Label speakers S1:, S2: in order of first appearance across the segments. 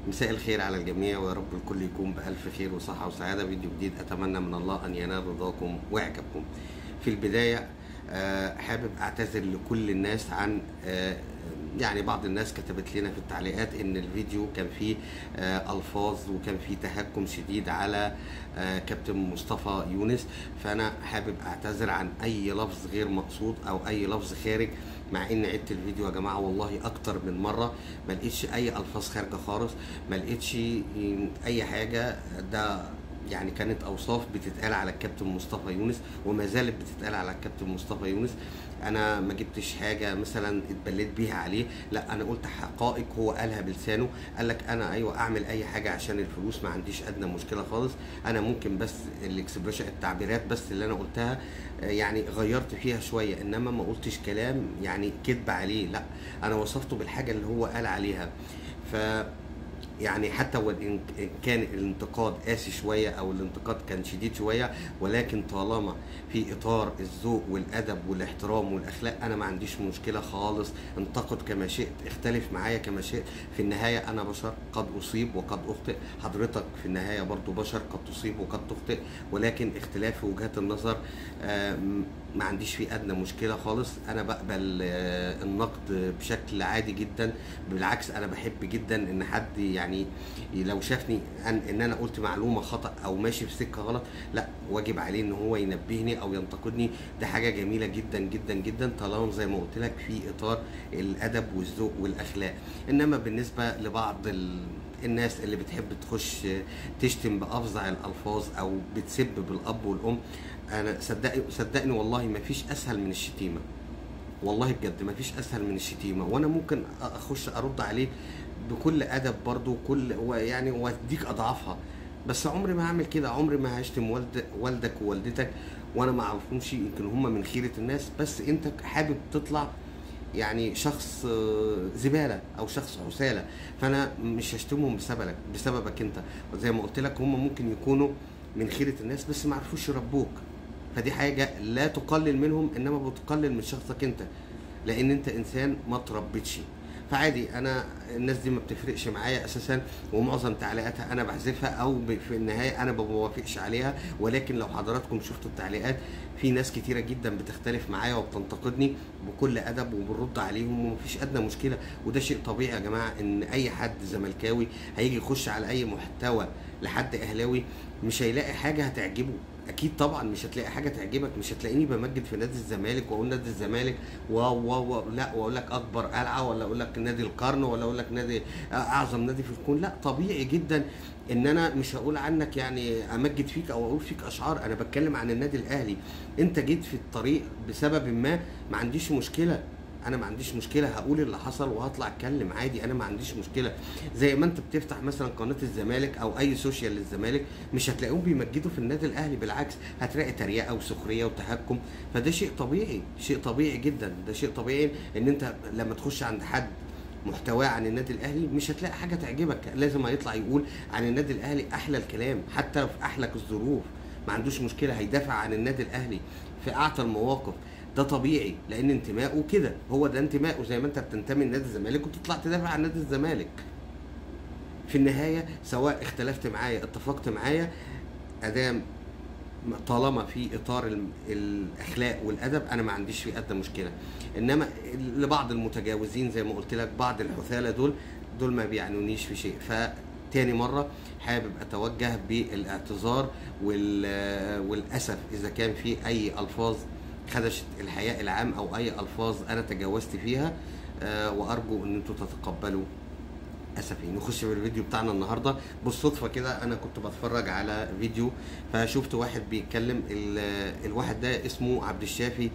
S1: مساء الخير على الجميع، ويا رب الكل يكون بألف خير وصحة وسعادة. فيديو جديد أتمنى من الله أن ينال رضاكم وإعجابكم. في البداية حابب أعتذر لكل الناس عن يعني بعض الناس كتبت لنا في التعليقات ان الفيديو كان فيه الفاظ وكان فيه تهكم شديد على كابتن مصطفى يونس. فانا حابب اعتذر عن اي لفظ غير مقصود او اي لفظ خارج، مع ان عدت الفيديو يا جماعه والله اكتر من مره ما لقيتش اي الفاظ خارجه خالص، ما لقيتش اي حاجه. ده يعني كانت اوصاف بتتقال على الكابتن مصطفى يونس وما زالت بتتقال على الكابتن مصطفى يونس. انا ما جبتش حاجه مثلا اتبليت بيها عليه، لا انا قلت حقائق هو قالها بلسانه. قال لك انا ايوه اعمل اي حاجه عشان الفلوس، ما عنديش ادنى مشكله خالص. انا ممكن بس الاكسبريشن التعبيرات بس اللي انا قلتها يعني غيرت فيها شويه، انما ما قلتش كلام يعني كذب عليه، لا انا وصفته بالحاجه اللي هو قال عليها. ف يعني حتى وان كان الانتقاد قاسي شويه او الانتقاد كان شديد شويه، ولكن طالما في اطار الذوق والادب والاحترام والاخلاق انا ما عنديش مشكله خالص. انتقد كما شئت، اختلف معايا كما شئت، في النهايه انا بشر قد اصيب وقد اخطئ، حضرتك في النهايه برضو بشر قد تصيب وقد تخطئ، ولكن اختلاف في وجهات النظر ما عنديش فيه ادنى مشكله خالص. انا بقبل النقد بشكل عادي جدا، بالعكس انا بحب جدا ان حد يعني لو شافني ان انا قلت معلومه خطا او ماشي في سكه غلط، لا واجب عليه ان هو ينبهني او ينتقدني. ده حاجه جميله جدا جدا جدا طالما زي ما قلت لك في اطار الادب والذوق والاخلاق. انما بالنسبه لبعض الناس اللي بتحب تخش تشتم بافظع الالفاظ او بتسب بالاب والام، انا صدقني والله ما فيش اسهل من الشتيمه، والله بجد ما فيش اسهل من الشتيمه. وانا ممكن اخش ارد عليه بكل ادب برضو كل يعني واديك اضعافها، بس عمري ما هعمل كده. عمري ما هشتم والدك ووالدتك وانا ما اعرفهمش، يمكن هم من خيره الناس، بس انت حابب تطلع يعني شخص زباله او شخص عساله، فانا مش هشتمهم بسببك انت. وزي ما قلت لك هم ممكن يكونوا من خيره الناس بس ما عرفوش يربوك، فدي حاجه لا تقلل منهم انما بتقلل من شخصك انت، لان انت انسان ما تربيتش. فعادي انا الناس دي ما بتفرقش معايا اساسا، ومعظم تعليقاتها انا بحذفها او في النهايه انا ما بوافقش عليها. ولكن لو حضراتكم شفتوا التعليقات في ناس كتيره جدا بتختلف معايا وبتنتقدني بكل ادب وبنرد عليهم ومفيش ادنى مشكله. وده شيء طبيعي يا جماعه، ان اي حد زملكاوي هيجي يخش على اي محتوى لحد اهلاوي مش هيلاقي حاجه هتعجبه. اكيد طبعا مش هتلاقي حاجه تعجبك، مش هتلاقيني بمجد في نادي الزمالك واقول نادي الزمالك واو لا، واقول لك اكبر قلعه، ولا اقول لك نادي القرن، ولا اقول لك نادي اعظم نادي في الكون. لا طبيعي جدا ان انا مش هقول عنك يعني امجد فيك او اقول فيك اشعار، انا بتكلم عن النادي الاهلي. انت جيت في الطريق بسبب ما عنديش مشكله، انا ما عنديش مشكله هقول اللي حصل وهطلع اتكلم عادي، انا ما عنديش مشكله. زي ما انت بتفتح مثلا قناه الزمالك او اي سوشيال للزمالك مش هتلاقيهم بيمجدوا في النادي الاهلي، بالعكس هتلاقي تريقه وسخريه وتهكم. فده شيء طبيعي، شيء طبيعي جدا، ده شيء طبيعي ان انت لما تخش عند حد محتواه عن النادي الاهلي مش هتلاقي حاجه تعجبك، لازم هيطلع يقول عن النادي الاهلي احلى الكلام حتى في احلك الظروف، ما عندوش مشكله هيدافع عن النادي الاهلي في اعتى المواقف. ده طبيعي لان انتمائه كده، هو ده انتمائه، زي ما انت بتنتمي لنادي الزمالك وتطلع تدافع عن نادي الزمالك. في النهايه سواء اختلفت معايا اتفقت معايا، ادام طالما في اطار الاخلاق والادب انا ما عنديش فيه ادنى مشكله. انما لبعض المتجاوزين زي ما قلت لك بعض الحثاله دول ما بيعنونيش في شيء. فتاني مره حابب اتوجه بالاعتذار والاسف اذا كان في اي الفاظ خدشت الحياء العام او اي الفاظ انا تجاوزت فيها، وارجو ان انتم تتقبلوا اسفي. نخش في الفيديو بتاعنا النهارده. بالصدفه كده انا كنت بتفرج على فيديو فشفت واحد بيتكلم، الواحد ده اسمه عبد الشافي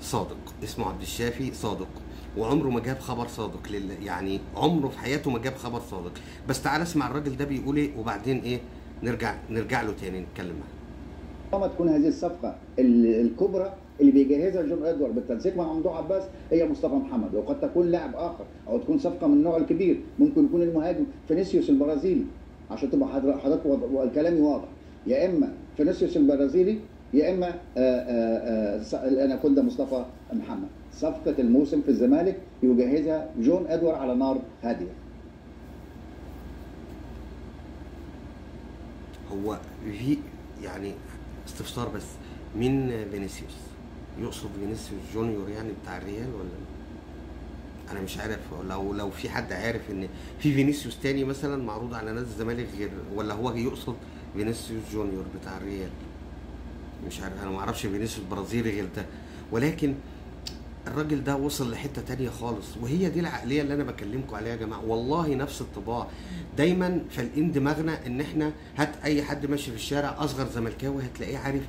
S1: صادق، اسمه عبد الشافي صادق، وعمره ما جاب خبر صادق يعني عمره في حياته ما جاب خبر صادق. بس تعال اسمع الراجل ده بيقول ايه وبعدين ايه نرجع له تاني نتكلم معاه.
S2: طالما تكون هذه الصفقه الكبرى اللي بيجهزها جون ادوارد بالتنسيق مع ممدوح عباس هي مصطفى محمد، وقد تكون لاعب اخر او تكون صفقه من النوع الكبير، ممكن يكون المهاجم فينيسيوس البرازيلي، عشان تبقى حضرتك والكلام واضح، يا اما فينيسيوس البرازيلي يا اما الاناكوندا مصطفى محمد. صفقه الموسم في الزمالك يجهزها جون ادوارد على نار هاديه.
S1: هو في يعني استفسار بس، مين فينيسيوس؟ يقصد فينيسيوس جونيور يعني بتاع الريال ولا؟ انا مش عارف، لو في حد عارف ان في فينيسيوس تاني مثلا معروض على نادي الزمالك غير، ولا هو يقصد فينيسيوس جونيور بتاع الريال؟ مش عارف، انا ما اعرفش فينيسيوس برازيلي غير ده. ولكن الراجل ده وصل لحته تانية خالص، وهي دي العقليه اللي انا بكلمكم عليها يا جماعه، والله نفس الطباع. دايما فالقين دماغنا ان احنا، هات اي حد ماشي في الشارع اصغر زملكاوي هتلاقيه عارف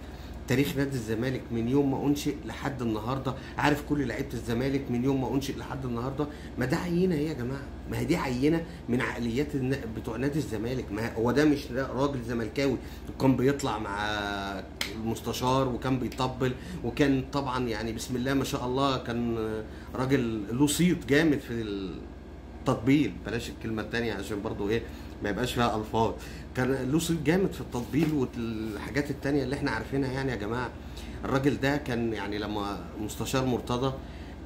S1: تاريخ نادي الزمالك من يوم ما انشئ لحد النهارده، عارف كل لعيبه الزمالك من يوم ما انشئ لحد النهارده. ما ده عينه هي يا جماعه، ما هي دي عينه من عقليات بتوع نادي الزمالك. ما هو ده مش راجل زملكاوي وكان بيطلع مع المستشار وكان بيطبل، وكان طبعا يعني بسم الله ما شاء الله كان راجل له صيت جامد في التطبيل، بلاش الكلمه الثانيه عشان برضو ايه ما يبقاش فيها الفاظ. كان له صيت جامد في التطبيل والحاجات التانية اللي احنا عارفينها يعني يا جماعه. الراجل ده كان يعني لما مستشار مرتضى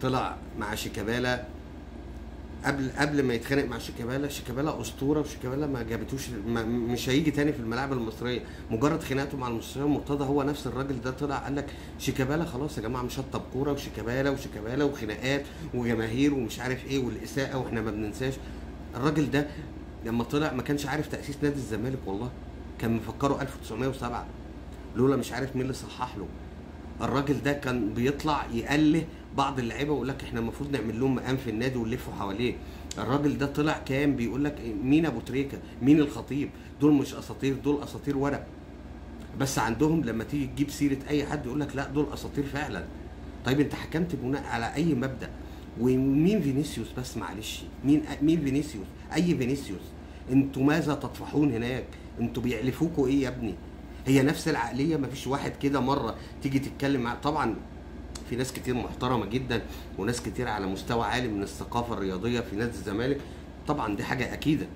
S1: طلع مع شيكابالا قبل ما يتخانق مع شيكابالا اسطوره، وشيكابالا ما جابتوش، مش هيجي تاني في الملاعب المصريه. مجرد خناقته مع المستشار مرتضى هو نفس الراجل ده طلع قال لك شيكابالا خلاص يا جماعه مش هطب كوره، وشيكابالا وخناقات وجماهير ومش عارف ايه والاساءه، واحنا ما بننساش. الراجل ده لما طلع ما كانش عارف تاسيس نادي الزمالك، والله كان مفكره 1907 لولا مش عارف مين اللي صحح له. الراجل ده كان بيطلع يأله بعض اللعيبه ويقول لك احنا المفروض نعمل لهم مقام في النادي ونلفوا حواليه. الراجل ده طلع كان بيقول لك مين ابو تريكه، مين الخطيب، دول مش اساطير، دول اساطير ورق بس عندهم لما تيجي تجيب سيره اي حد يقول لك لا دول اساطير فعلا. طيب انت حكمت بناء على اي مبدا؟ ومين فينيسيوس بس معلش، مين فينيسيوس؟ اي فينيسيوس؟ انتوا ماذا تطفحون هناك؟ انتوا بيعلفوكوا ايه يا ابني؟ هي نفس العقليه، مفيش واحد كده مره تيجي تتكلم مع، طبعا في ناس كتير محترمه جدا وناس كتير على مستوى عالي من الثقافه الرياضيه في نادي الزمالك، طبعا دي حاجه اكيده.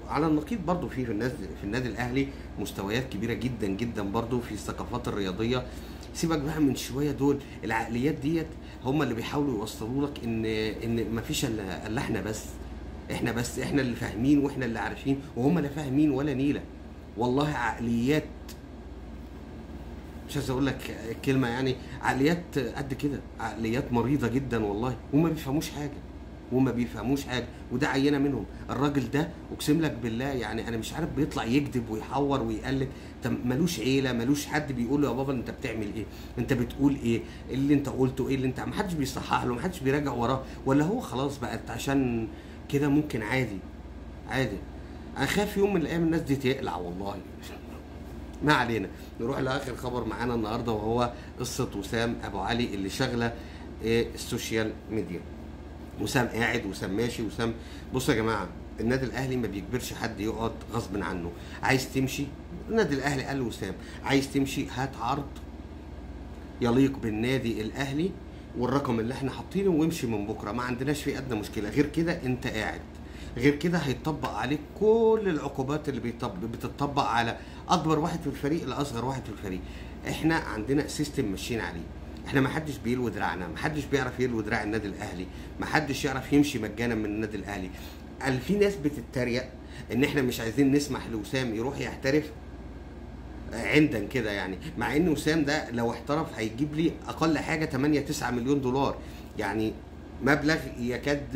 S1: على النقيض برضو في النادي الاهلي مستويات كبيره جدا جدا برضو في الثقافات الرياضيه. سيبك بقى من شويه دول، العقليات ديت هم اللي بيحاولوا يوصلوا لك ان مفيش الا احنا اللي فاهمين واحنا اللي عارفين، وهم لا فاهمين ولا نيله. والله عقليات، مش عايز اقول لك كلمه يعني، عقليات قد كده، عقليات مريضه جدا والله، وما بيفهموش حاجه وده عينه منهم. الراجل ده اقسم لك بالله يعني انا مش عارف بيطلع يكذب ويحور ويقلد. طب ملوش عيله، ملوش حد بيقول له يا بابا انت بتعمل ايه، انت بتقول ايه، اللي انت قلته ايه، اللي انت، محدش بيصحح له، محدش بيراجع وراه، ولا هو خلاص بقت عشان كده ممكن عادي. انا خايف يوم من الايام الناس دي تقلع والله. ما علينا، نروح لاخر خبر معانا النهارده، وهو قصه وسام ابو علي اللي شغله السوشيال ميديا. وسام قاعد، وسام ماشي، وسام، بصوا يا جماعه النادي الاهلي ما بيجبرش حد يقعد غصب عنه. عايز تمشي، النادي الاهلي قال لوسام عايز تمشي هات عرض يليق بالنادي الاهلي والرقم اللي احنا حاطينه وامشي من بكره، ما عندناش فيه ادنى مشكله. غير كده انت قاعد، غير كده هيتطبق عليك كل العقوبات اللي بتطبق على اكبر واحد في الفريق لاصغر واحد في الفريق. احنا عندنا سيستم ماشيين عليه، احنا ما حدش بيلوي دراعنا، ما حدش بيعرف يلوي دراع النادي الاهلي، ما حدش يعرف يمشي مجانا من النادي الاهلي. قال في ناس بتتريق ان احنا مش عايزين نسمح لوسام يروح يحترف عندنا كده يعني، مع ان وسام ده لو احترف هيجيب لي اقل حاجه 8-9 مليون دولار، يعني مبلغ يكاد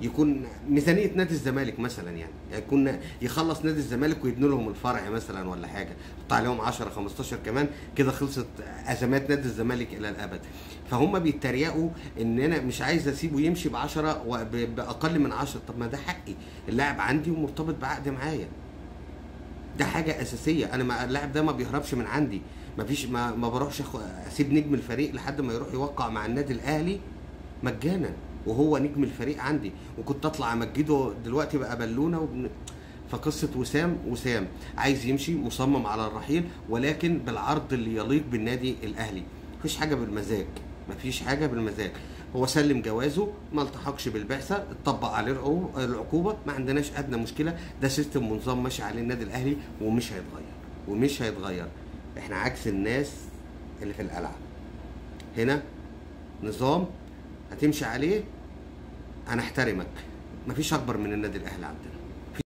S1: يكون ميزانيه نادي الزمالك مثلا، يعني يكون يخلص نادي الزمالك ويبنوا لهم الفرع مثلا ولا حاجه، يحط عليهم 10-15 كمان كده خلصت ازمات نادي الزمالك الى الابد. فهم بيتريقوا ان انا مش عايز اسيبه يمشي ب10 باقل من 10. طب ما ده حقي، اللاعب عندي ومرتبط بعقد معايا، ده حاجه اساسيه. انا اللاعب ده ما بيهربش من عندي، ما بروحش اسيب نجم الفريق لحد ما يروح يوقع مع النادي الاهلي مجانا وهو نجم الفريق عندي، وكنت اطلع امجده دلوقتي بقى بالونه فقصه وسام عايز يمشي، مصمم على الرحيل، ولكن بالعرض اللي يليق بالنادي الاهلي. مفيش حاجه بالمزاج، هو سلم جوازه، ما التحقش بالبعثه، اتطبق عليه العقوبه، ما عندناش ادنى مشكله. ده سيستم ونظام ماشي عليه النادي الاهلي ومش هيتغير. احنا عكس الناس اللي في القلعه، هنا نظام هتمشي عليه، انا احترمك، مفيش اكبر من النادي الاهلي عندنا.